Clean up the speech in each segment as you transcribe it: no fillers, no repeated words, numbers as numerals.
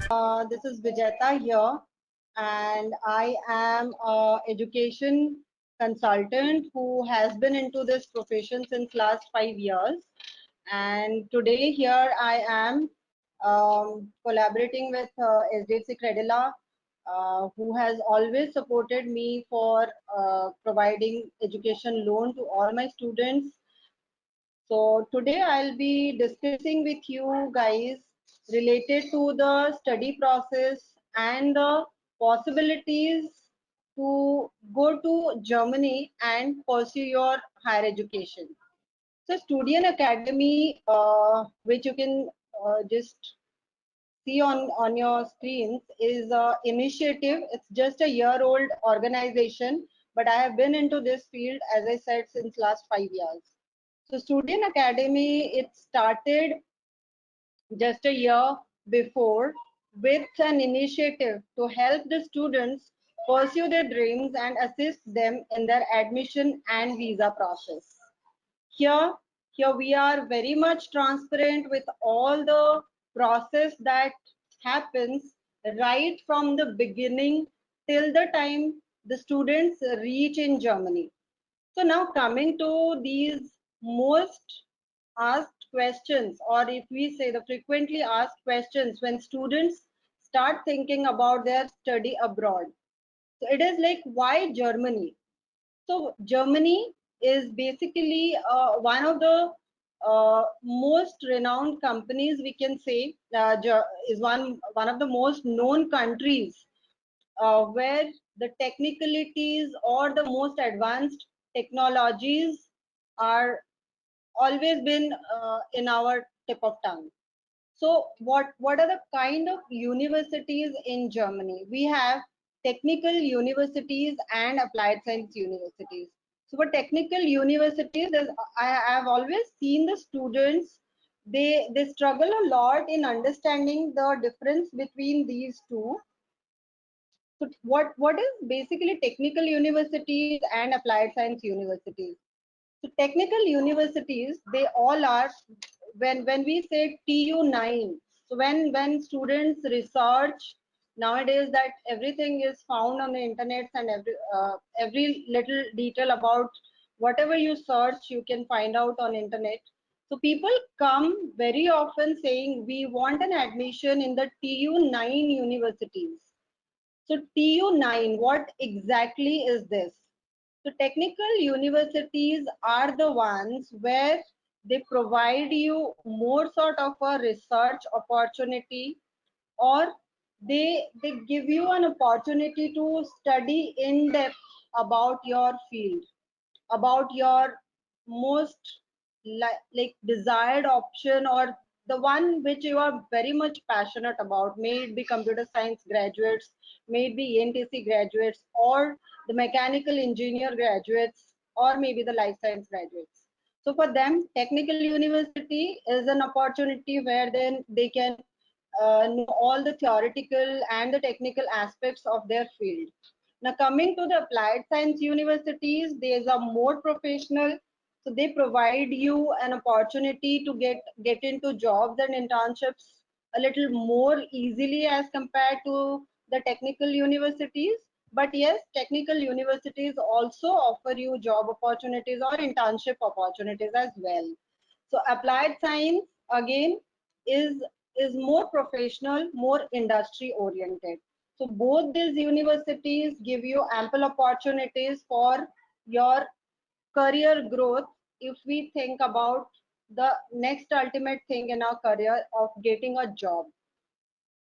This is Vijeta here, and I am a education consultant who has been into this profession since last 5 years. And today here I am collaborating with SDFC Credila, who has always supported me for providing education loan to all my students. So today I'll be discussing with you guys related to the study process and the possibilities to go to Germany and pursue your higher education. So Studian Academy, which you can just see on your screens, is a initiative. It's just a year-old organization, but I have been into this field, as I said, since last 5 years. So Studian Academy, it started just a year before with an initiative to help the students pursue their dreams and assist them in their admission and visa process. Here, here we are very much transparent with all the process that happens right from the beginning till the time the students reach in Germany. So now coming to these most asked questions, or if we say the frequently asked questions when students start thinking about their study abroad. So it is like, why Germany? So Germany is basically one of the most renowned companies, we can say, is one of the most known countries where the technicalities or the most advanced technologies are always been in our tip of tongue. So what are the kind of universities in Germany? We have technical universities and applied science universities. So for technical universities, I have always seen the students, they struggle a lot in understanding the difference between these two. So what is basically technical universities and applied science universities? So technical universities, they all are, when we say TU9, so when students research nowadays, that everything is found on the internet, and every little detail about whatever you search you can find out on internet. So people come very often saying we want an admission in the TU9 universities. So TU9, what exactly is this? So technical universities are the ones where they provide you more sort of a research opportunity, or they give you an opportunity to study in depth about your field, about your most like desired option, or the one which you are very much passionate about. May it be computer science graduates, may it be ENTC graduates, or the mechanical engineer graduates, or maybe the life science graduates. So for them, technical university is an opportunity where then they can know all the theoretical and the technical aspects of their field. Now, coming to the applied science universities, these are more professional. So they provide you an opportunity to get into jobs and internships a little more easily as compared to the technical universities. But yes, technical universities also offer you job opportunities or internship opportunities as well. So applied science again is is more professional, more industry oriented. So both these universities give you ample opportunities for your career growth if we think about the next ultimate thing in our career of getting a job.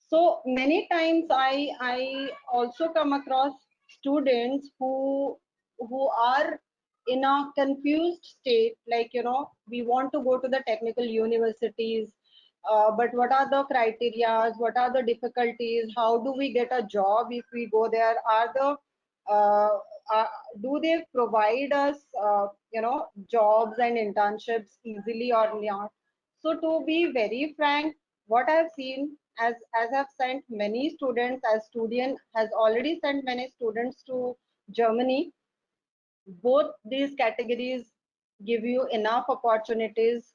So many times I also come across students who are in a confused state, like, we want to go to the technical universities, but what are the criteria, what are the difficulties, how do we get a job if we go there, are the uh, uh, do they provide us jobs and internships easily or not? So to be very frank, what I've seen, as I've sent many students, as Studian has already sent many students to Germany, both these categories give you enough opportunities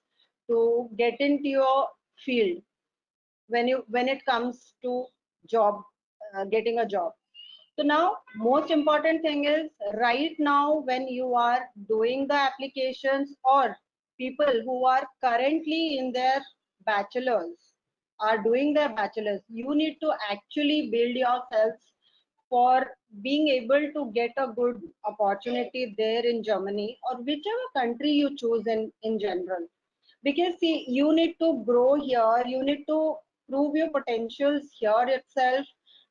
to get into your field when it comes to job, getting a job. So now, most important thing is right now when you are doing the applications, or people who are currently in their bachelors are doing their bachelors, you need to actually build yourselves for being able to get a good opportunity there in Germany or whichever country you choose in general. Because see, you need to grow here, you need to prove your potentials here itself,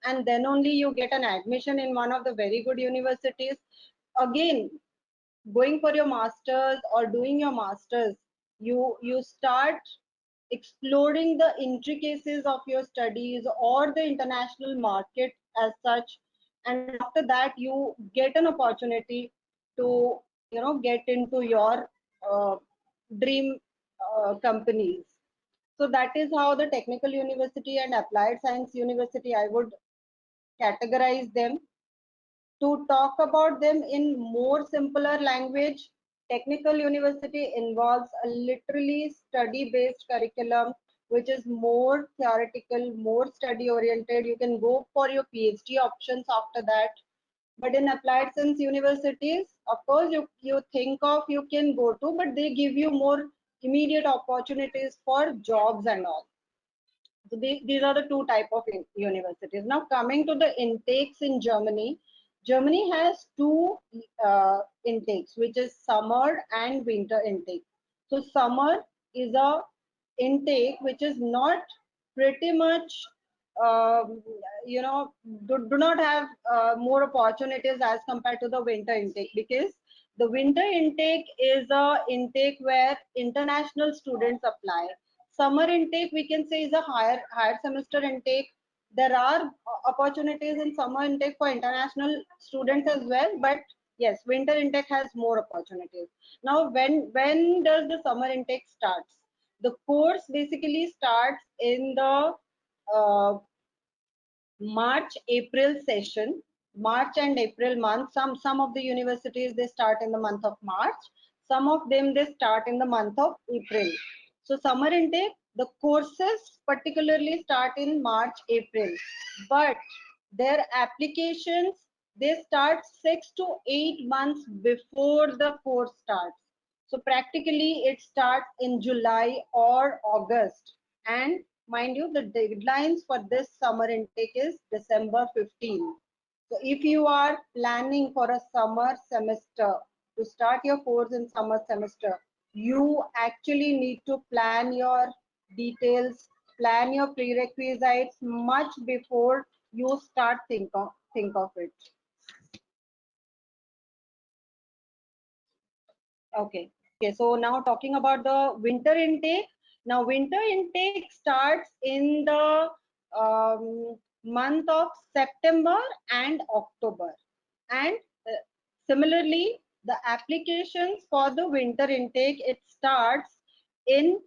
and then only you get an admission in one of the very good universities. Again, going for your masters or doing your masters, you start exploring the intricacies of your studies or the international market as such, and after that you get an opportunity to get into your dream companies. So that is how the technical university and applied science university, I would categorize them. To talk about them in more simpler language, technical university involves a literally study based curriculum which is more theoretical, more study oriented. You can go for your PhD options after that. But in applied science universities, of course, you think of you can go to, but they give you more immediate opportunities for jobs and all. So these are the two type of universities. Now coming to the intakes in Germany, Germany has two intakes, which is summer and winter intake. So summer is a intake which is not pretty much, um, do not have more opportunities as compared to the winter intake, because the winter intake is a intake where international students apply. Summer intake, we can say, is a higher semester intake. There are opportunities in summer intake for international students as well, but yes, winter intake has more opportunities. Now when does the summer intake starts? The course basically starts in the uh, March April session. March and April month, some of the universities they start in the month of March, some of them they start in the month of April. So summer intake, the courses particularly start in March April, but their applications, they start 6 to 8 months before the course starts. So practically it starts in July or August. And mind you, the deadlines for this summer intake is December 15. So if you are planning for a summer semester, to start your course in summer semester, you actually need to plan your details, plan your prerequisites much before you start think of it. Okay. Okay. So now talking about the winter intake. Now winter intake starts in the month of September and October. And similarly, the applications for the winter intake, it starts in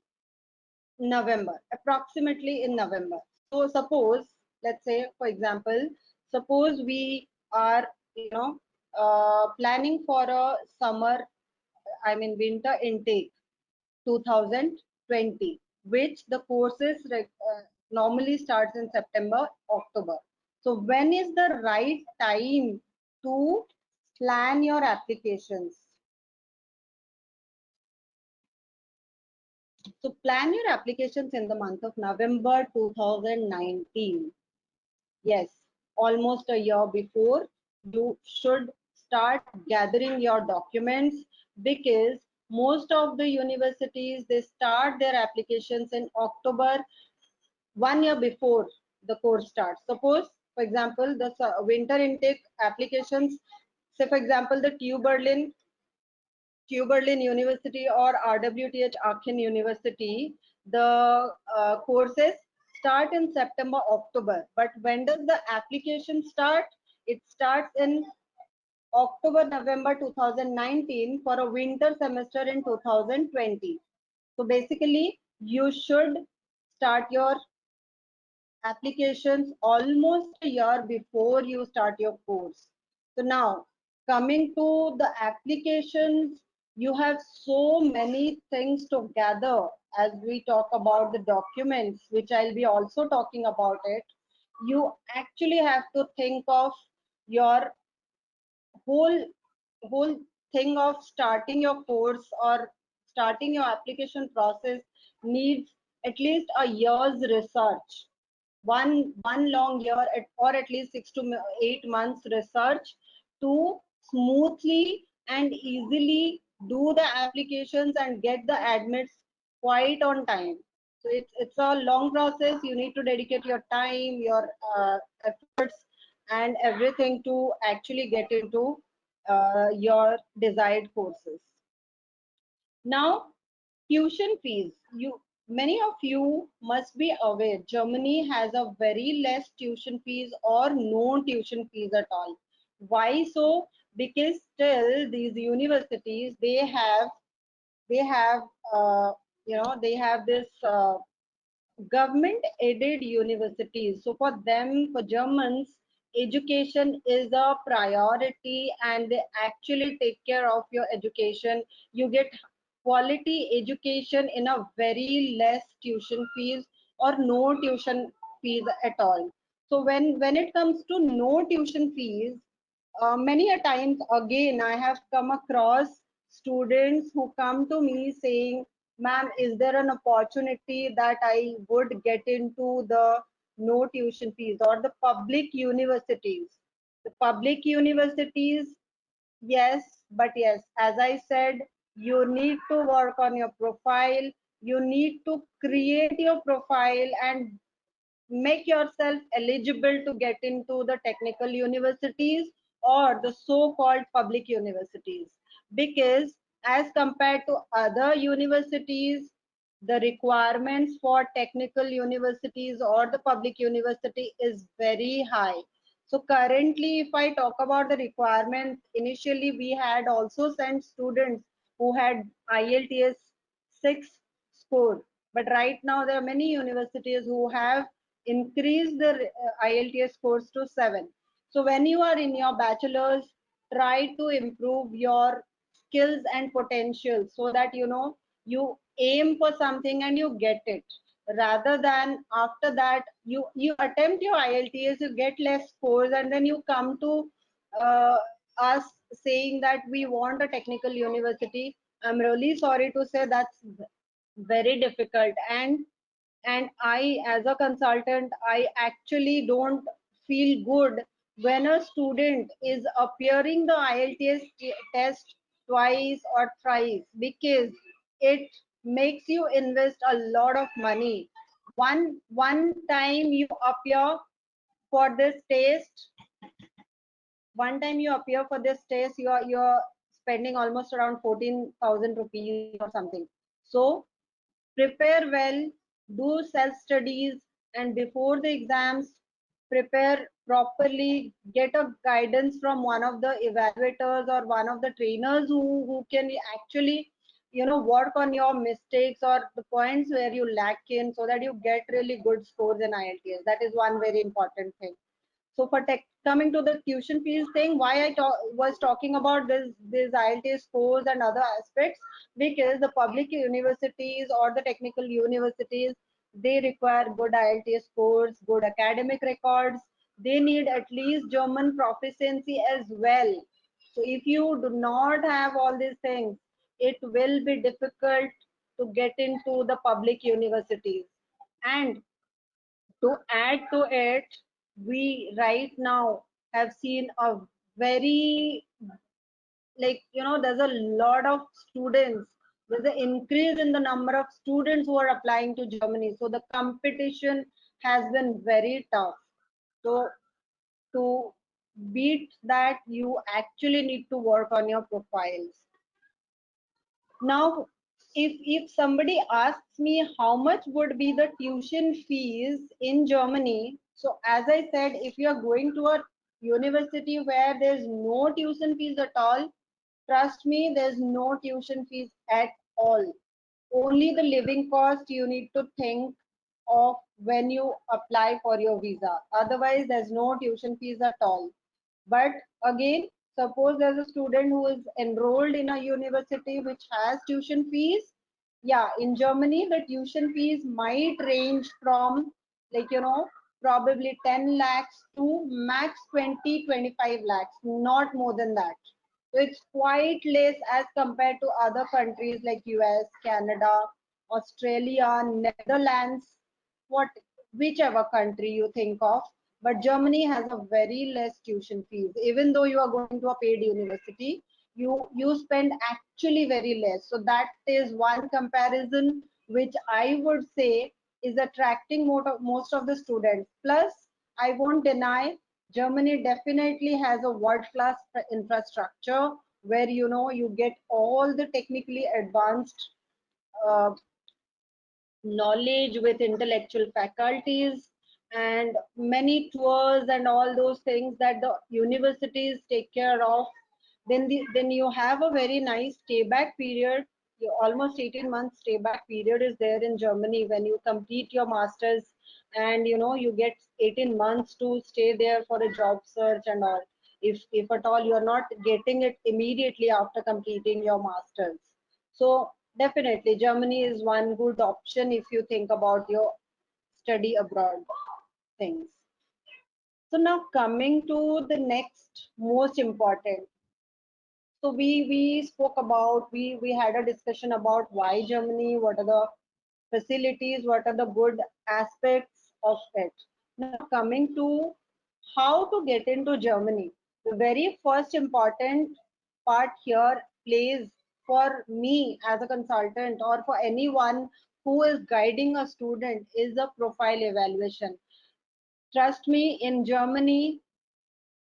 November, approximately in November. So suppose, let's say, for example, suppose we are, planning for a summer, I mean, winter intake 2020, which the courses normally starts in September, October. So when is the right time to plan your applications? So plan your applications in the month of November 2019. Yes, almost a year before, you should start gathering your documents, because most of the universities they start their applications in October, 1 year before the course starts. Suppose, for example, the winter intake applications, say for example the TU Berlin University or RWTH Aachen University, the courses start in September, October. But when does the application start? It starts in October, November 2019 for a winter semester in 2020. So basically, you should start your applications almost a year before you start your course. So now coming to the applications, you have so many things to gather as we talk about the documents, which I'll be also talking about it. you actually have to think of your whole whole thing of starting your course or starting your application process needs at least a year's research, one long year or at least 6 to 8 months research to smoothly and easily do the applications and get the admits quite on time. So it's a long process. You need to dedicate your time, your efforts, and everything to actually get into your desired courses. Now, tuition fees. Many of you must be aware Germany has a very less tuition fees or no tuition fees at all. Why so? Because still these universities they have they have this government aided universities. So for them, for Germans, education is a priority and they actually take care of your education. You get quality education in a very less tuition fees or no tuition fees at all. So when it comes to no tuition fees, many a times again I have come across students who come to me saying, ma'am, is there an opportunity that I would get into the no tuition fees or the public universities? The public universities, yes, but yes, as I said, you need to work on your profile. You need to create your profile and make yourself eligible to get into the technical universities or the so-called public universities, because as compared to other universities, the requirements for technical universities or the public university is very high. So currently, if I talk about the requirements, initially we had also sent students who had IELTS 6 score, but right now there are many universities who have increase the IELTS scores to 7. So when you are in your bachelor's, try to improve your skills and potential so that you aim for something and you get it. Rather than after that you attempt your IELTS, you get less scores, and then you come to uh, us saying that we want a technical university. I'm really sorry to say that's very difficult, and I, as a consultant, I actually don't feel good when a student is appearing the IELTS test twice or thrice, because it makes you invest a lot of money. One time you appear for this test, one time you appear for this test, you're spending almost around 14,000 rupees or something. So prepare well, do self studies, and before the exams, prepare properly. Get a guidance from one of the evaluators or one of the trainers who can actually work on your mistakes or the points where you lack in, so that you get really good scores in IELTS. That is one very important thing. So for coming to the tuition fees thing, why I was talking about this IELTS scores and other aspects, because the public universities or the technical universities, they require good IELTS scores, good academic records. They need at least German proficiency as well. So if you do not have all these things, it will be difficult to get into the public universities. And to add to it, we right now have seen a very, there's a lot of students. There's an increase in the number of students who are applying to Germany. So the competition has been very tough. So to beat that, you actually need to work on your profiles. Now, if somebody asks me how much would be the tuition fees in Germany, so as I said, if you are going to a university where there's no tuition fees at all, trust me, there's no tuition fees at all. Only the living cost you need to think of when you apply for your visa. Otherwise, there's no tuition fees at all. But again, suppose there's a student who is enrolled in a university which has tuition fees. Yeah, in Germany, the tuition fees might range from, like, probably 10 lakhs to max 20, 25 lakhs, not more than that. So it's quite less as compared to other countries like US, Canada, Australia, Netherlands, what whichever country you think of. But Germany has a very less tuition fees. Even though you are going to a paid university, you spend actually very less. So that is one comparison which I would say is attracting most of the students. Plus, I won't deny Germany definitely has a world-class infrastructure where you get all the technically advanced uh, knowledge with intellectual faculties and many tours and all those things that the universities take care of. Then you have a very nice stayback period. Almost 18 months stayback period is there in Germany when you complete your masters, and you get 18 months to stay there for a job search and all, if at all you are not getting it immediately after completing your masters. So definitely Germany is one good option if you think about your study abroad things. So now coming to the next most important. So we spoke about, we had a discussion about why Germany, what are the facilities, what are the good aspects of it. Now coming to how to get into Germany. The very first important part here plays for me as a consultant or for anyone who is guiding a student is a profile evaluation. Trust me, in Germany,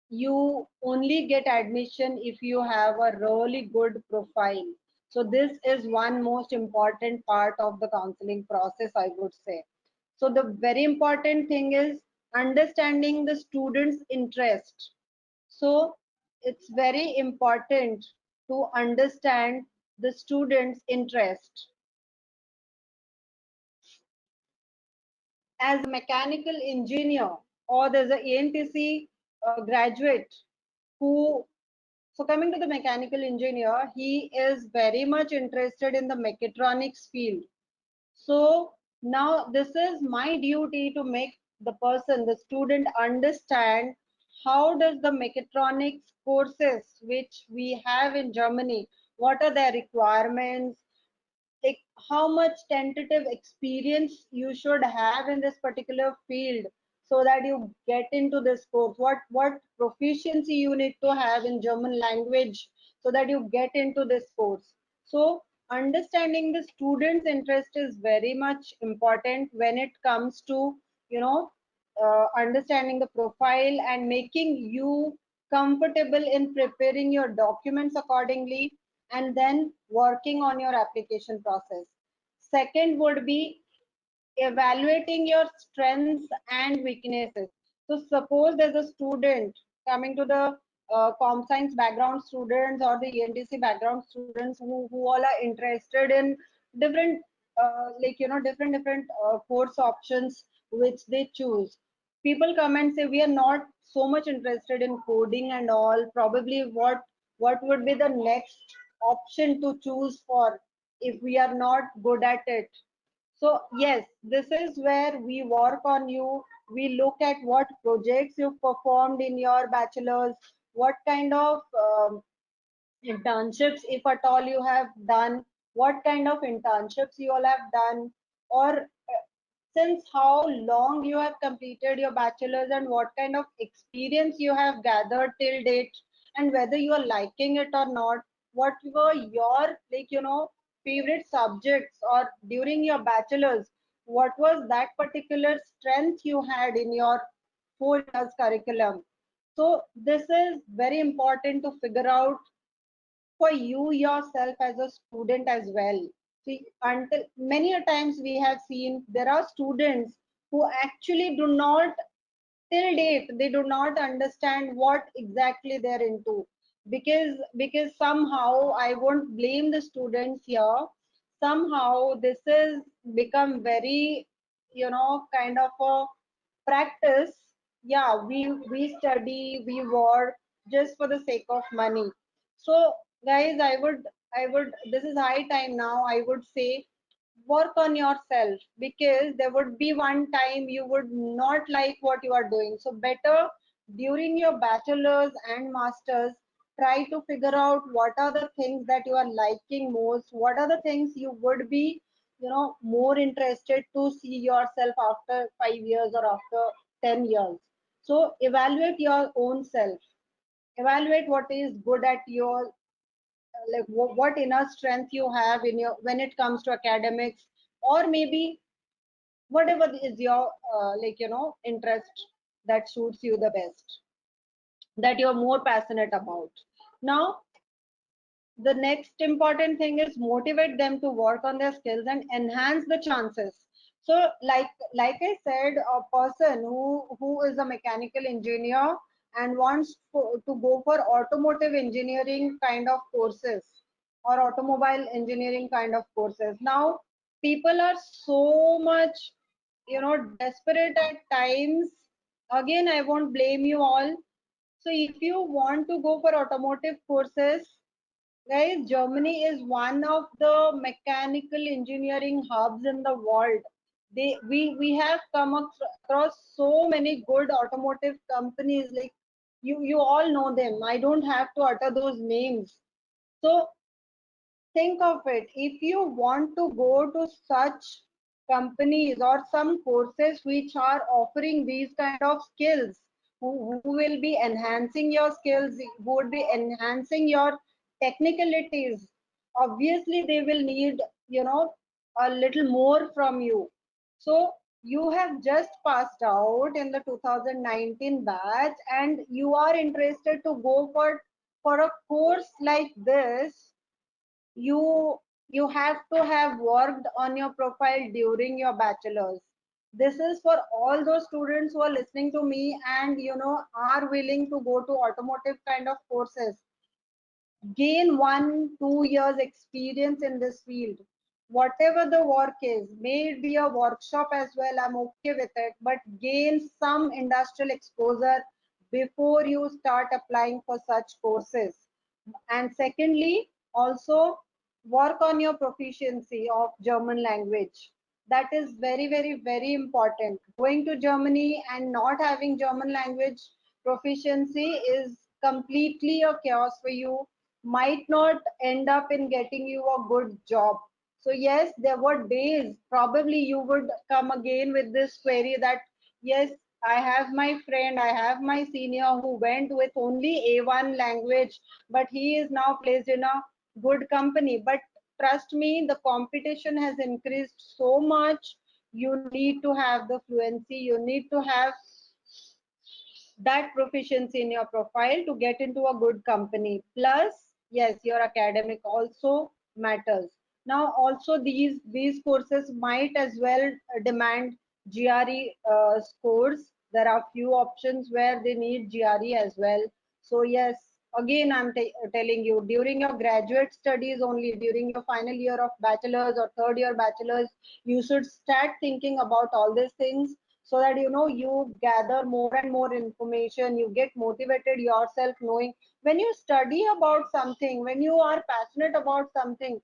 you only get admission if you have a really good profile. So this is one most important part of the counseling process, I would say. So the very important thing is understanding the student's interest. So it's very important to understand the student's interest. As a mechanical engineer, or there's a ANTC graduate who, so coming to the mechanical engineer, he is very much interested in the mechatronics field. So now this is my duty to make the person, the student, understand how does the mechatronics courses which we have in Germany, what are their requirements, like how much tentative experience you should have in this particular field so that you get into this course, what proficiency you need to have in German language so that you get into this course. So understanding the student's interest is very much important when it comes to understanding the profile and making you comfortable in preparing your documents accordingly and then working on your application process. Second would be evaluating your strengths and weaknesses. So suppose there's a student coming to the comp science background students or the ENTC background students who all are interested in different different course options which they choose. People come and say we are not so much interested in coding and all. Probably what would be the next option to choose for if we are not good at it? So yes, this is where we work on you. We look at what projects you've performed in your bachelor's, what kind of internships, if at all you have done, what kind of internships you all have done, or since how long you have completed your bachelor's and what kind of experience you have gathered till date, and whether you are liking it or not, what were your favorite subjects, or during your bachelor's what was that particular strength you had in your 4 years curriculum. So this is very important to figure out for you yourself as a student as well. See, until many a times we have seen there are students who actually do not, till date they do not understand what exactly they're into, because somehow I won't blame the students here. Somehow this is become very kind of a practice. Yeah, we study, we work just for the sake of money. So guys, I would, this is high time now, I would say work on yourself, because there would be one time you would not like what you are doing. So better during your bachelor's and master's, try to figure out what are the things that you are liking most, what are the things you would be, more interested to see yourself after 5 years or after 10 years. So evaluate your own self, evaluate what is good at your, like what inner strength you have in your, when it comes to academics, or maybe whatever is your interest that suits you the best, that you're more passionate about. Now the next important thing is motivate them to work on their skills and enhance the chances. So like I said, a person who is a mechanical engineer and wants to go for automotive engineering kind of courses, or automobile engineering kind of courses, now people are so much desperate at times. Again, I won't blame you all. So if you want to go for automotive courses, guys, Germany is one of the mechanical engineering hubs in the world. We have come across so many good automotive companies. Like you all know them. I don't have to utter those names. So think of it. If you want to go to such companies or some courses which are offering these kind of skills, who will be enhancing your skills, who would be enhancing your technicalities, obviously they will need, a little more from you. So you have just passed out in the 2019 batch and you are interested to go for a course like this. You have to have worked on your profile during your bachelor's. This is for all those students who are listening to me and are willing to go to automotive kind of courses. Gain 1 2 years experience in this field. Whatever the work is, may it be a workshop as well, I'm okay with it, but gain some industrial exposure before you start applying for such courses. And secondly, also work on your proficiency of German language. That is very, very, very important. Going to Germany and not having German language proficiency is completely a chaos for you, might not end up in getting you a good job. So yes, there were days probably you would come again with this query that yes, I have my friend, I have my senior who went with only A1 language, but he is now placed in a good company. But trust me, the competition has increased so much. You need to have the fluency, you need to have that proficiency in your profile to get into a good company. Plus, yes, your academic also matters. Now also these courses might as well demand GRE scores. There are few options where they need GRE as well. So yes, again I'm telling you, during your graduate studies, only during your final year of bachelor's or third year bachelor's, you should start thinking about all these things, so that you gather more and more information, you get motivated yourself, knowing when you study about something, when you are passionate about something,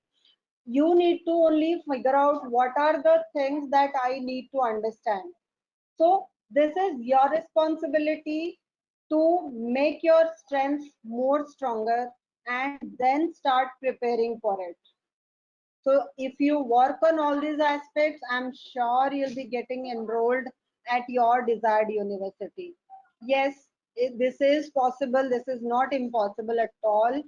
you need to only figure out what are the things that I need to understand. So this is your responsibility to make your strengths more stronger and then start preparing for it. So if you work on all these aspects, I'm sure you'll be getting enrolled at your desired university. Yes, this is possible. This is not impossible at all.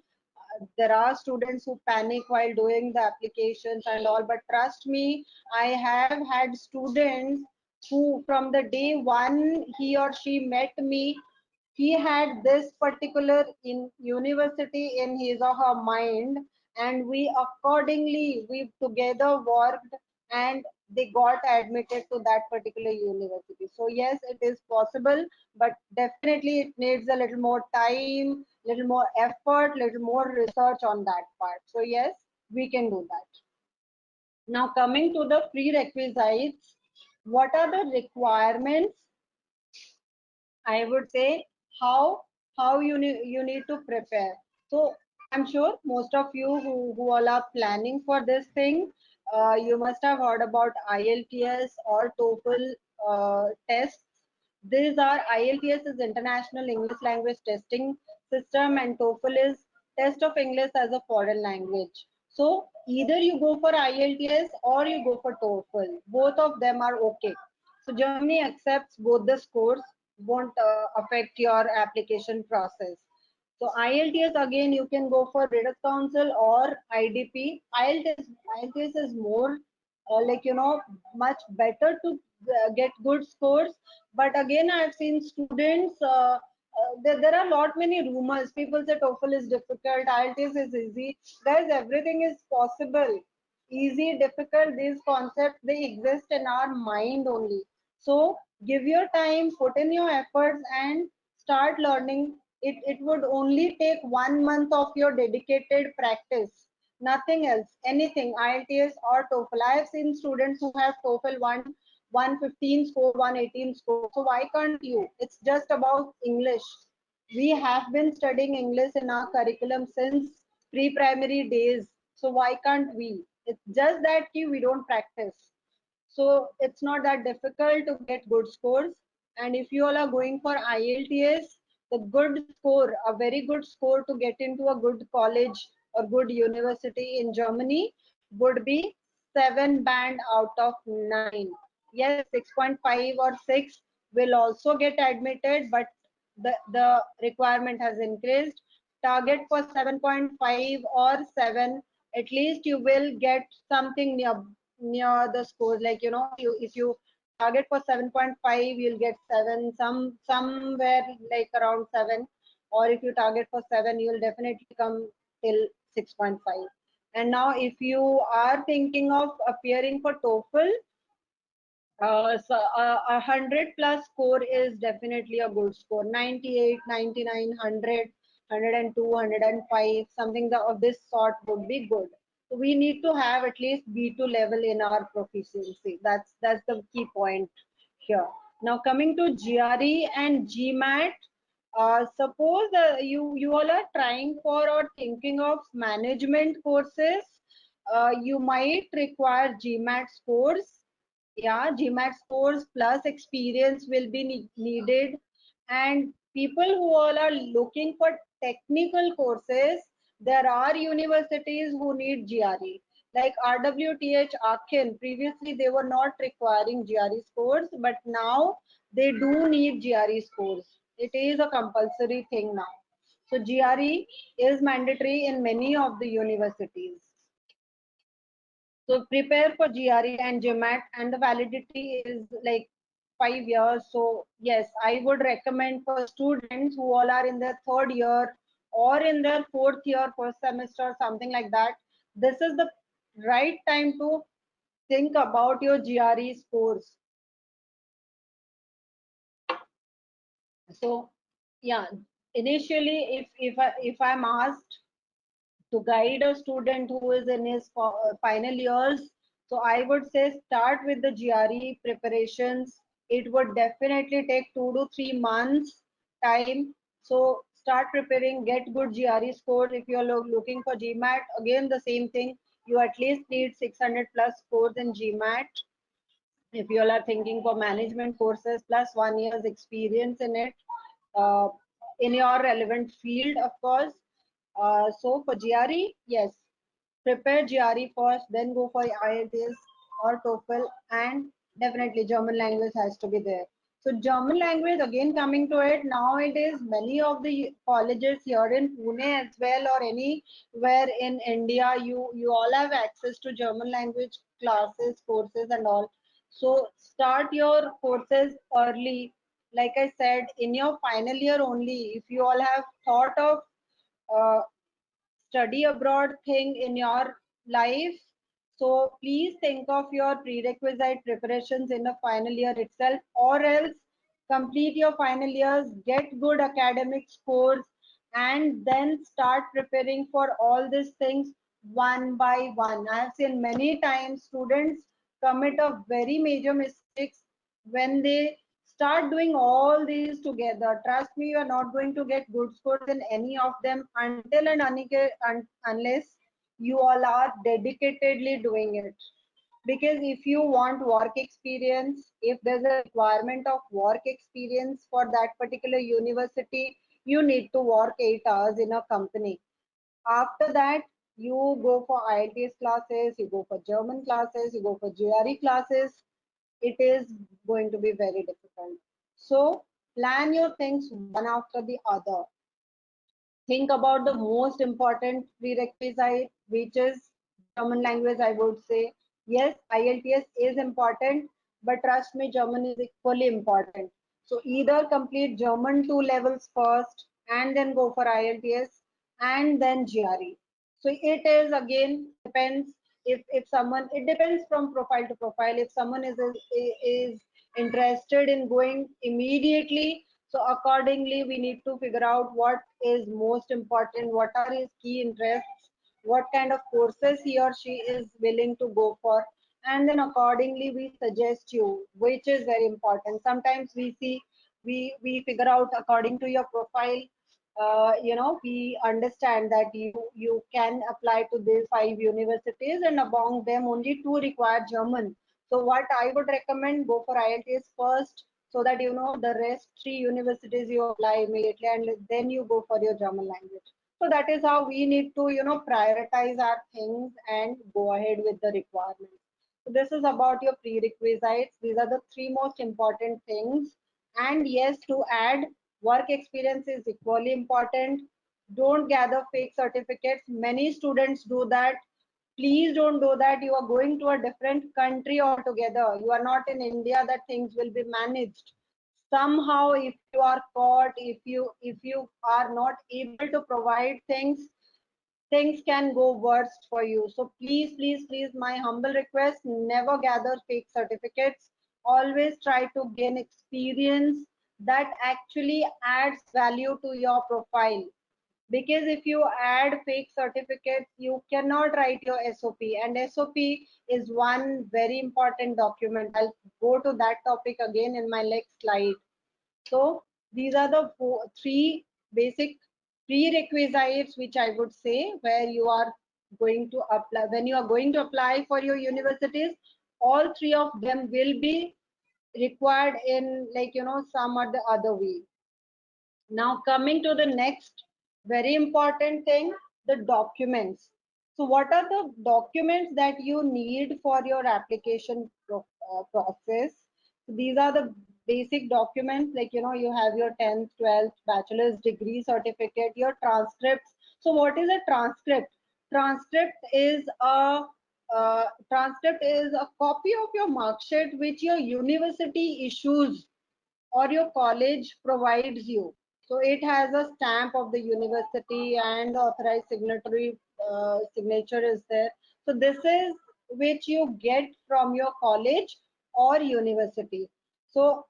There are students who panic while doing the applications and all, but trust me, I have had students who from the day one he or she met me, he had this particular in university in his or her mind, and we accordingly we together worked and they got admitted to that particular university. So yes, it is possible, but definitely it needs a little more time, little more effort, little more research on that part. So yes, we can do that. Now coming to the prerequisites, what are the requirements? I would say how you need to prepare. So I'm sure most of you who all are planning for this thing, You must have heard about IELTS or TOEFL tests. These are IELTS is International English Language Testing System, and TOEFL is Test of English as a Foreign Language. So either you go for IELTS or you go for TOEFL. Both of them are okay. So Germany accepts both the scores, won't affect your application process. So IELTS again, you can go for British Council or IDP. IELTS is more like much better to get good scores. But again, I've seen students. There are lot many rumors. People say TOEFL is difficult, IELTS is easy. Guys, everything is possible. Easy, difficult. These concepts they exist in our mind only. So give your time, put in your efforts, and start learning. It would only take 1 month of your dedicated practice, nothing else, anything, IELTS or TOEFL. I have seen students who have TOEFL 115 score, 118 score. So why can't you? It's just about English. We have been studying English in our curriculum since pre-primary days. So why can't we? It's just that we don't practice. So it's not that difficult to get good scores. And if you all are going for IELTS, the good score, a very good score to get into a good college or good university in Germany would be 7 band out of 9. Yes, 6.5 or 6 will also get admitted, but the requirement has increased. Target for 7.5 or 7, at least you will get something near the scores. Like if you target for 7.5, you'll get 7, somewhere like around 7. Or if you target for 7, you'll definitely come till 6.5. And now if you are thinking of appearing for TOEFL, so a 100 plus score is definitely a good score. 98, 99, 100, 102, 105, something of this sort would be good. So we need to have at least B2 level in our proficiency. That's the key point here. Now coming to GRE and GMAT, suppose you all are trying for or thinking of management courses, you might require GMAT scores. Yeah, GMAT scores plus experience will be needed. And people who all are looking for technical courses, there are universities who need GRE, like RWTH Aachen. Previously they were not requiring GRE scores, but now they do need GRE scores. It is a compulsory thing now. So GRE is mandatory in many of the universities. So prepare for GRE and GMAT, and the validity is like 5 years. So yes, I would recommend for students who all are in their third year or in their fourth year, first semester, something like that. This is the right time to think about your GRE scores. So yeah, initially, if I'm asked to guide a student who is in his final years, so I would say start with the GRE preparations. It would definitely take 2 to 3 months time. So start preparing, get good GRE scores. If you're looking for GMAT, again the same thing. You at least need 600 plus scores in GMAT. If you all are thinking for management courses plus 1 year's experience in it, uh, in your relevant field, of course. So for GRE, yes, prepare GRE first, then go for IELTS or TOEFL, and definitely German language has to be there. So German language, again coming to it, nowadays many of the colleges here in Pune as well, or anywhere in India, you all have access to German language classes, courses and all. So start your courses early. Like I said, in your final year only, if you all have thought of uh, study abroad thing in your life, so please think of your prerequisite preparations in the final year itself, or else complete your final years, get good academic scores, and then start preparing for all these things one by one. I have seen many times students commit a very major mistakes when they start doing all these together. Trust me, you are not going to get good scores in any of them until and unless you all are dedicatedly doing it. Because if you want work experience, if there's a requirement of work experience for that particular university, you need to work 8 hours in a company. After that, you go for IELTS classes, you go for German classes, you go for GRE classes. It is going to be very difficult. So plan your things one after the other. Think about the most important prerequisite, which is German language, I would say. Yes, IELTS is important, but trust me, German is equally important. So either complete German 2 levels first and then go for IELTS and then GRE. So it is again depends if someone, it depends from profile to profile. If someone is interested in going immediately, so accordingly, we need to figure out what is most important, what are his key interests, what kind of courses he or she is willing to go for. And then accordingly, we suggest you, which is very important. Sometimes we see, we figure out according to your profile, we understand that you can apply to these 5 universities and among them only 2 require German. So what I would recommend, go for IELTS first, so that you know the rest 3 universities you apply immediately and then you go for your German language. So that is how we need to prioritize our things and go ahead with the requirements. So this is about your prerequisites. These are the 3 most important things. And yes, to add, work experience is equally important. Don't gather fake certificates. Many students do that. Please don't do that. You are going to a different country altogether. You are not in India that things will be managed. Somehow, if you are caught, if you are not able to provide things, things can go worst for you. So please, please, please, my humble request, never gather fake certificates. Always try to gain experience that actually adds value to your profile. Because if you add fake certificates, you cannot write your SOP, and SOP is one very important document. I'll go to that topic again in my next slide. So these are the 3 basic prerequisites which I would say where you are going to apply. When you are going to apply for your universities, all 3 of them will be required in, like, some or the other way. Now coming to the next very important thing, the documents. So what are the documents that you need for your application process? So these are the basic documents, like you have your 10th, 12th, bachelor's degree certificate, your transcripts. So what is a transcript? Transcript is a copy of your mark sheet which your university issues or your college provides you. So it has a stamp of the university and the authorized signatory signature is there. So this is which you get from your college or university. So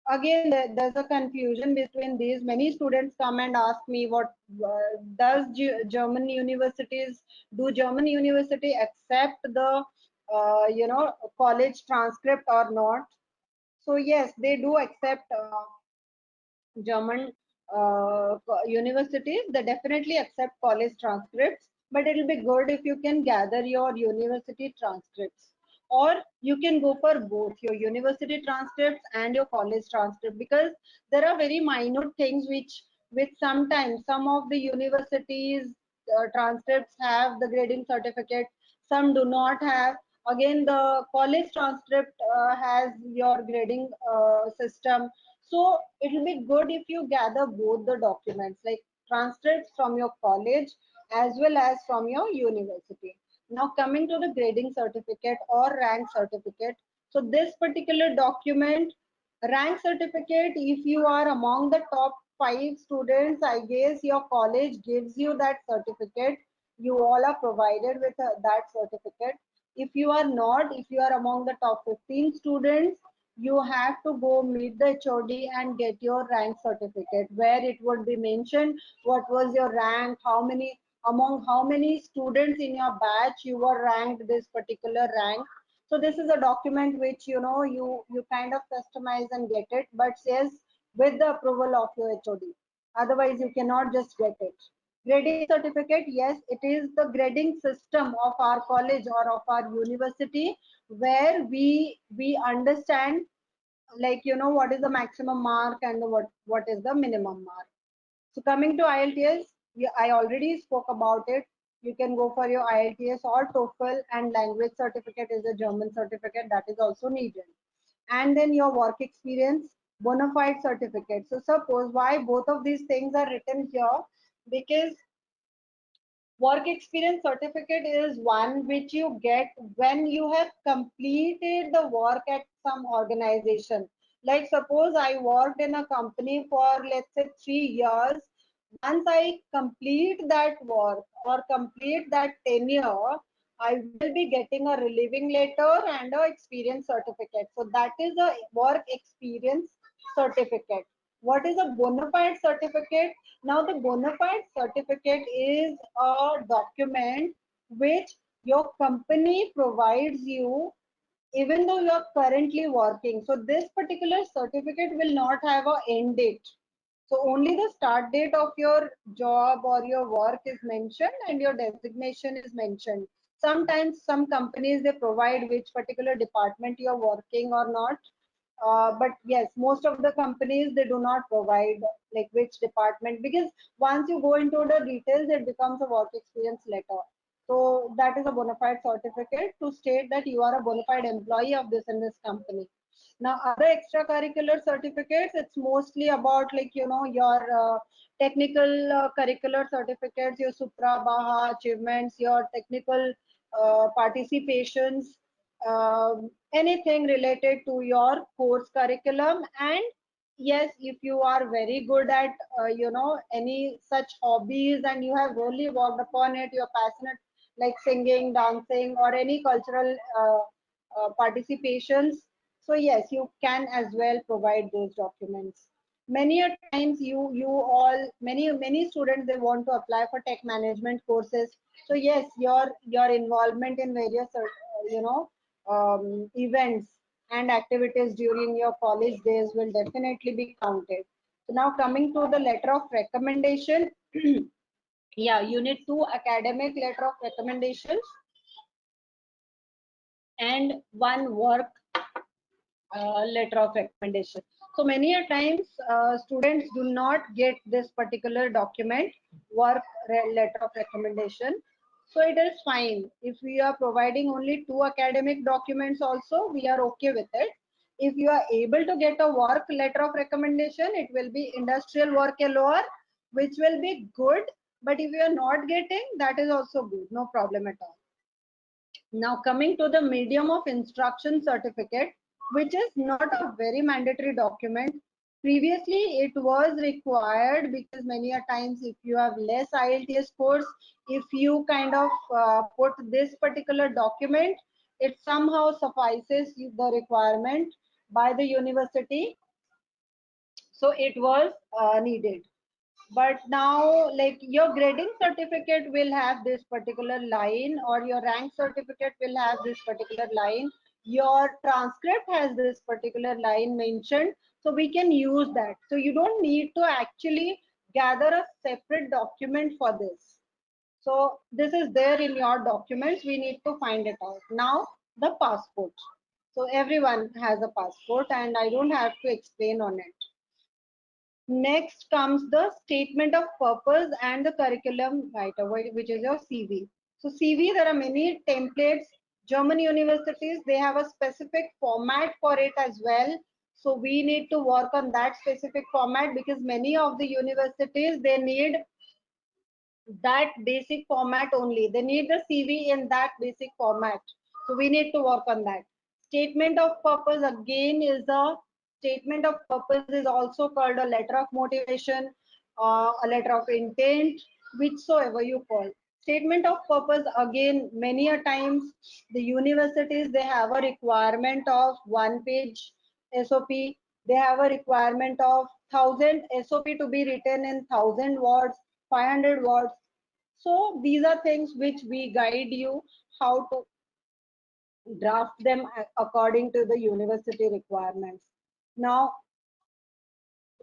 again, there's a confusion between these. Many students come and ask me, what does German universities, do German university accept the college transcript or not? So yes, they do accept German universities. They definitely accept college transcripts, but it will be good if you can gather your university transcripts, or you can go for both your university transcripts and your college transcript, because there are very minute things which sometimes some of the universities transcripts have the grading certificate, some do not have. Again, the college transcript has your grading system. So it will be good if you gather both the documents, like transcripts from your college as well as from your university. Now coming to the grading certificate or rank certificate. So this particular document, rank certificate, if you are among the top 5 students, I guess your college gives you that certificate. You all are provided with that certificate. If you are not, if you are among the top 15 students, you have to go meet the HOD and get your rank certificate, where it would be mentioned what was your rank, how many, among how many students in your batch you were ranked this particular rank. So this is a document which you kind of customize and get it, but says with the approval of your HOD. Otherwise, you cannot just get it. Grading certificate, yes, it is the grading system of our college or of our university where we understand, like, what is the maximum mark and what is the minimum mark. So coming to IELTS, I already spoke about it. You can go for your IELTS or TOEFL, and language certificate is a German certificate that is also needed. And then your work experience, bona fide certificate. So suppose why both of these things are written here, because work experience certificate is one which you get when you have completed the work at some organization. Like suppose I worked in a company for, let's say, 3 years. Once I complete that work or complete that tenure, I will be getting a relieving letter and a experience certificate. So that is a work experience certificate. What is a bona fide certificate? Now, the bona fide certificate is a document which your company provides you even though you are currently working. So this particular certificate will not have a end date. So only the start date of your job or your work is mentioned and your designation is mentioned. Sometimes some companies, they provide which particular department you are working or not. But yes, most of the companies, they do not provide like which department, because once you go into the details, it becomes a work experience letter. So that is a bona fide certificate to state that you are a bona fide employee of this and this company. Now, other extracurricular certificates, it's mostly about, like, your technical curricular certificates, your Supra, Baha achievements, your technical participations, anything related to your course curriculum. And yes, if you are very good at, any such hobbies and you have really worked upon it, you're passionate, like singing, dancing, or any cultural participations. So yes, you can as well provide those documents. Many a times many students, they want to apply for tech management courses. So yes, your involvement in various events and activities during your college days will definitely be counted. So now coming to the letter of recommendation. Yeah, unit 2, academic letter of recommendation, and one work letter of recommendation. So many a times students do not get this particular document, letter of recommendation. So it is fine if we are providing only 2 academic documents also, we are okay with it. If you are able to get a work letter of recommendation, it will be industrial work LOR, which will be good. But if you are not getting, that is also good, no problem at all. Now coming to the medium of instruction certificate, which is not a very mandatory document. Previously, it was required because many a times if you have less IELTS course, if you kind of put this particular document, it somehow suffices the requirement by the university. So it was needed. But now, like, your grading certificate will have this particular line, or your rank certificate will have this particular line, your transcript has this particular line mentioned, so we can use that. So you don't need to actually gather a separate document for this. So this is there in your documents, we need to find it out. Now the passport. So everyone has a passport and I don't have to explain on it. Next comes the statement of purpose and the curriculum writer, which is your CV. So CV, there are many templates. German universities, they have a specific format for it as well. So we need to work on that specific format, because many of the universities, they need that basic format only. They need the CV in that basic format. So we need to work on that. Statement of purpose again is a statement of purpose is also called a letter of motivation, a letter of intent, whichsoever you call. Statement of purpose, again, many a times the universities, they have a requirement of 1 page SOP. They have a requirement of 1000 SOP to be written in 1000 words, 500 words. So these are things which we guide you how to draft them according to the university requirements. Now,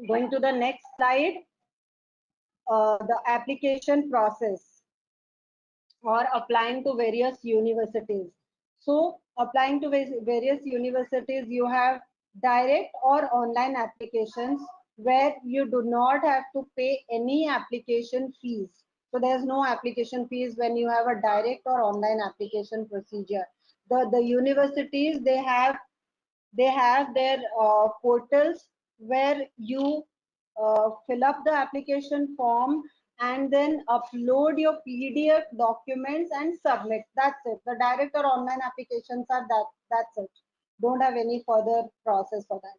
going to the next slide, the application process or applying to various universities. So applying to various universities, you have direct or online applications where you do not have to pay any application fees. So there's no application fees when you have a direct or online application procedure. The universities, they have their portals where you fill up the application form and then upload your PDF documents and submit. That's it. The direct or online applications are that's it. Don't have any further process for that.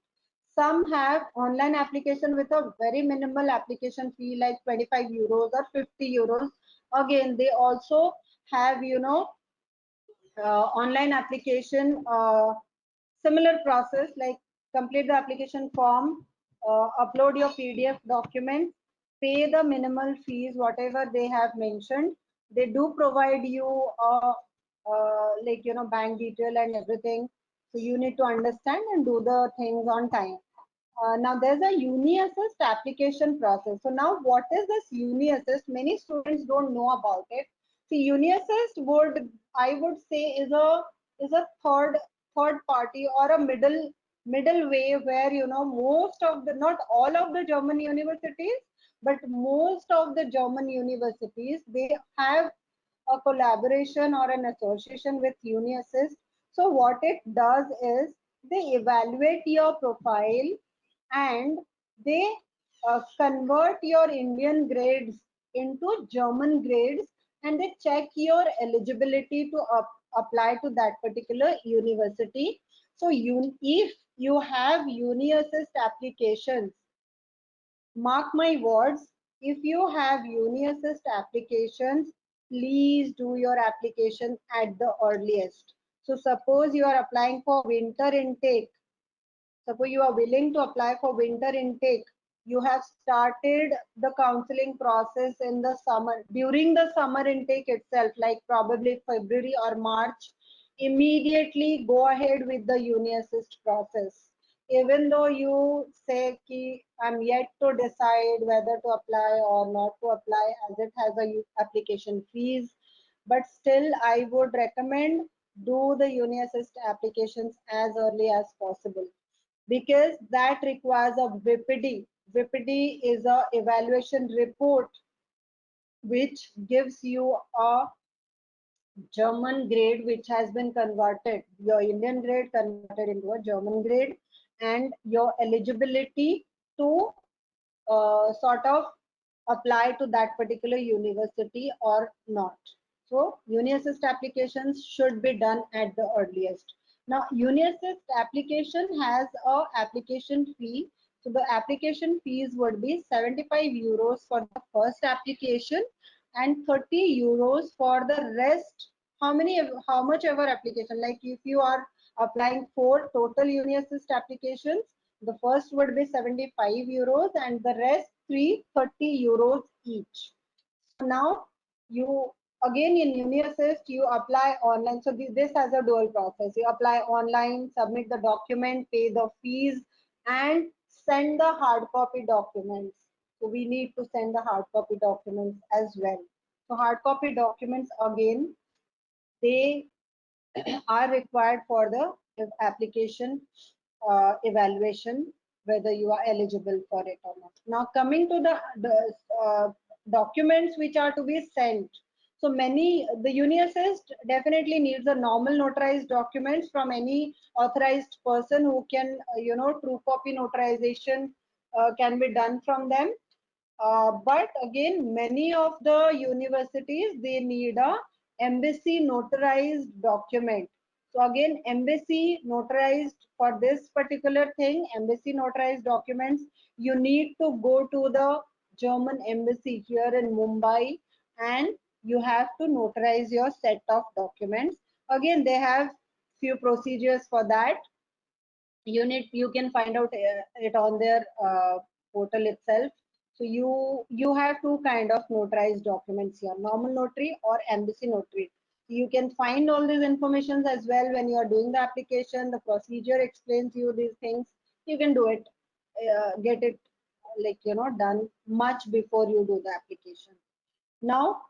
Some have online application with a very minimal application fee like 25 euros or 50 euros. Again, they also have, online application, similar process like complete the application form, upload your PDF documents, pay the minimal fees whatever they have mentioned. They do provide you like bank detail and everything, so you need to understand and do the things on time. Now there's a UniAssist application process. So now what is this UniAssist? Many students don't know about it. See, UniAssist I would say is a third party or a middle way where most of the, not all of the German universities, but most of the German universities, they have a collaboration or an association with UniAssist. So what it does is they evaluate your profile and they convert your Indian grades into German grades, and they check your eligibility to apply to that particular university. So if you have UniAssist applications, mark my words, if you have UniAssist applications, please do your application at the earliest. So suppose you are applying for winter intake. Suppose you are willing to apply for winter intake. You have started the counseling process in the summer, during the summer intake itself, like probably February or March. Immediately go ahead with the UniAssist process. Even though you say ki I'm yet to decide whether to apply or not to apply, as it has a application fees, but still I would recommend do the UniAssist applications as early as possible, because that requires a VPD. VPD is a evaluation report which gives you a German grade which has been converted, your Indian grade converted into a German grade, and your eligibility to sort of apply to that particular university or not. So UniAssist applications should be done at the earliest. Now UniAssist application has a application fee. So the application fees would be 75 euros for the first application and 30 euros for the rest. How much ever application, like if you are applying for total UniAssist applications, the first would be 75 euros and the rest 330 euros each. So now you, again in UniAssist, you apply online. So this has a dual process. You apply online, submit the document, pay the fees, and send the hard copy documents. So we need to send the hard copy documents as well. So hard copy documents, again, they are required for the application evaluation, whether you are eligible for it or not. Now coming to the documents which are to be sent. So the UniAssist definitely needs a normal notarized documents from any authorized person who can, true copy notarization can be done from them. But again, many of the universities, they need a embassy notarized document. So again, embassy notarized for this particular thing, embassy notarized documents, you need to go to the German embassy here in Mumbai, and you have to notarize your set of documents. Again, they have few procedures for that. You can find out it on their portal itself. So you have two kind of notarized documents here, normal notary or embassy notary. You can find all these informations as well when you are doing the application. The procedure explains you these things. You can do it, get it like done much before you do the application. Now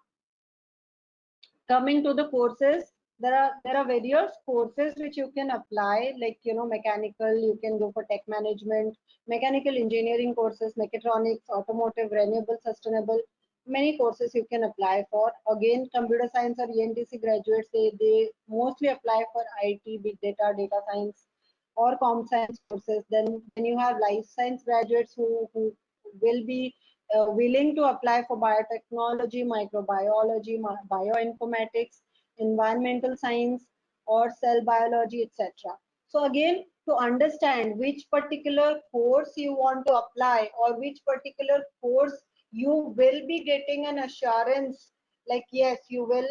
coming to the courses, there are various courses which you can apply, like mechanical, you can go for tech management, mechanical engineering courses, mechatronics, automotive, renewable, sustainable. Many courses you can apply for. Again, computer science or ENTC graduates, they mostly apply for IT, big data, data science, or com science courses. Then you have life science graduates who will be willing to apply for biotechnology, microbiology, bioinformatics, environmental science, or cell biology, etc. So again, to understand which particular course you want to apply, or which particular course you will be getting an assurance, like yes, you will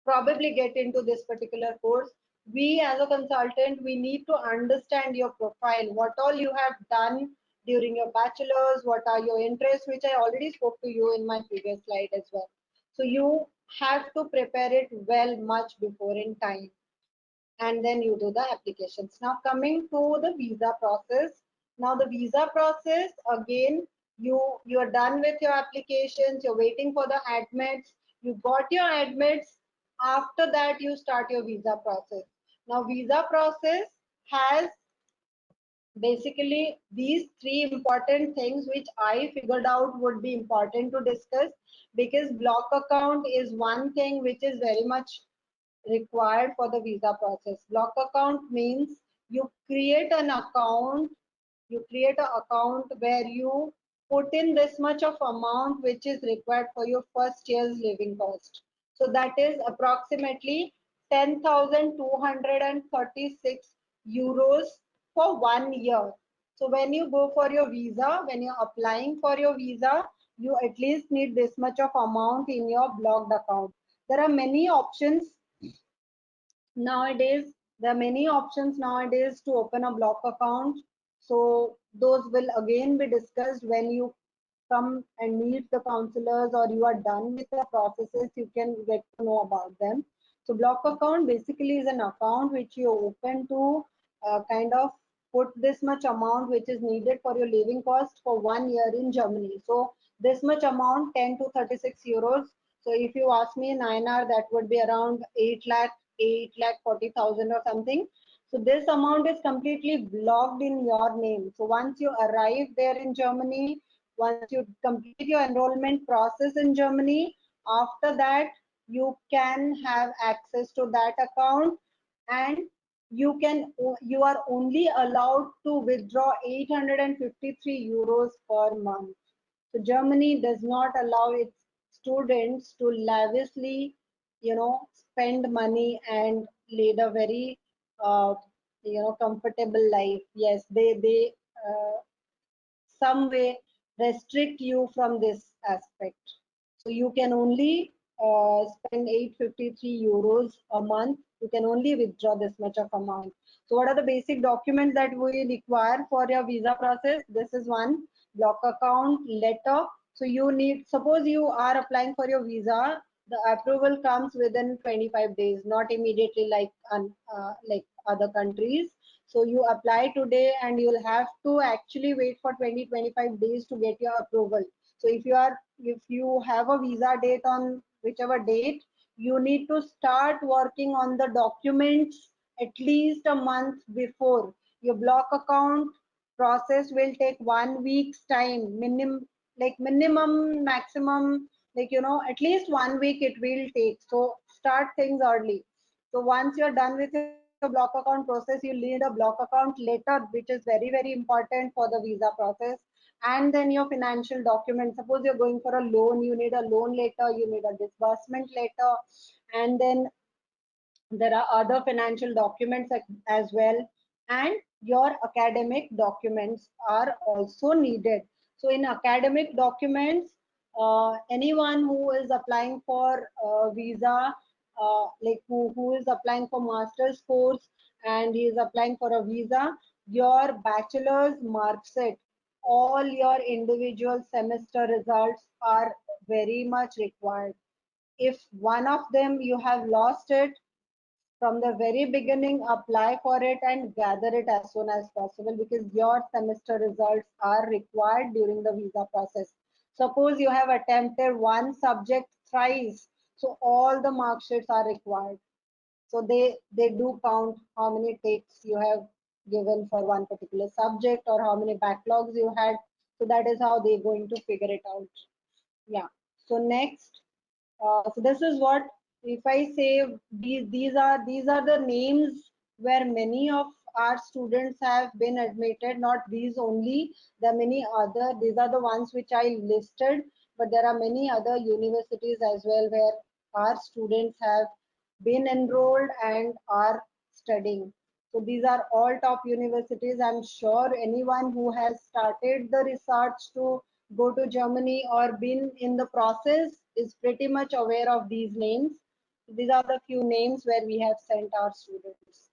probably get into this particular course. We as a consultant, we need to understand your profile, what all you have done during your bachelor's, what are your interests, which I already spoke to you in my previous slide as well. So you have to prepare it well much before in time, and then you do the applications. Now coming to the visa process. Now the visa process, again, you are done with your applications, you're waiting for the admits, you got your admits. After that, you start your visa process. Now visa process has basically these three important things which I figured out would be important to discuss, because block account is one thing which is very much required for the visa process. Block account means you create an account, you create an account where you put in this much of amount which is required for your first year's living cost. So that is approximately 10,236 euros for 1 year. So when you go for your visa, when you're applying for your visa, you at least need this much of amount in your blocked account. There are many options nowadays. There are many options nowadays to open a block account. So those will again be discussed when you come and meet the counselors, or you are done with the processes, you can get to know about them. So block account basically is an account which you open to kind of put this much amount which is needed for your living cost for 1 year in Germany. So this much amount, 10 to 36 euros. So if you ask me in INR, that would be around 8 lakh 40,000 or something. So this amount is completely blocked in your name. So once you arrive there in Germany, once you complete your enrollment process in Germany, after that you can have access to that account, and you are only allowed to withdraw 853 euros per month. So Germany does not allow its students to lavishly, spend money and lead a very, comfortable life. Yes, they some way restrict you from this aspect. So you can only spend 853 euros a month. You can only withdraw this much of amount. So what are the basic documents that we require for your visa process? This is one: block account letter. So you need, suppose you are applying for your visa, the approval comes within 25 days, not immediately like other countries. So you apply today and you'll have to actually wait for 20-25 days to get your approval. So if you have a visa date on whichever date, you need to start working on the documents at least a month before. Your block account process will take 1 week's time, minimum, maximum, at least 1 week it will take. So start things early. So once you're done with your block account process, you need a block account letter, which is very, very important for the visa process. And then your financial documents. Suppose you're going for a loan, you need a loan letter, you need a disbursement letter, and then there are other financial documents as well, and your academic documents are also needed. So in academic documents, anyone who is applying for visa, like who is applying for master's course and he is applying for a visa, your bachelor's mark sheet, all your individual semester results are very much required. If one of them you have lost it, from the very beginning, apply for it and gather it as soon as possible, because your semester results are required during the visa process. Suppose you have attempted one subject thrice, so all the mark sheets are required. So they do count how many takes you have given for one particular subject or how many backlogs you had. So that is how they're going to figure it out. Yeah. So next, so this is what, if I say these are the names where many of our students have been admitted. Not these only, there are many other. These are the ones which I listed, but there are many other universities as well where our students have been enrolled and are studying. So these are all top universities. I'm sure anyone who has started the research to go to Germany or been in the process is pretty much aware of these names. These are the few names where we have sent our students.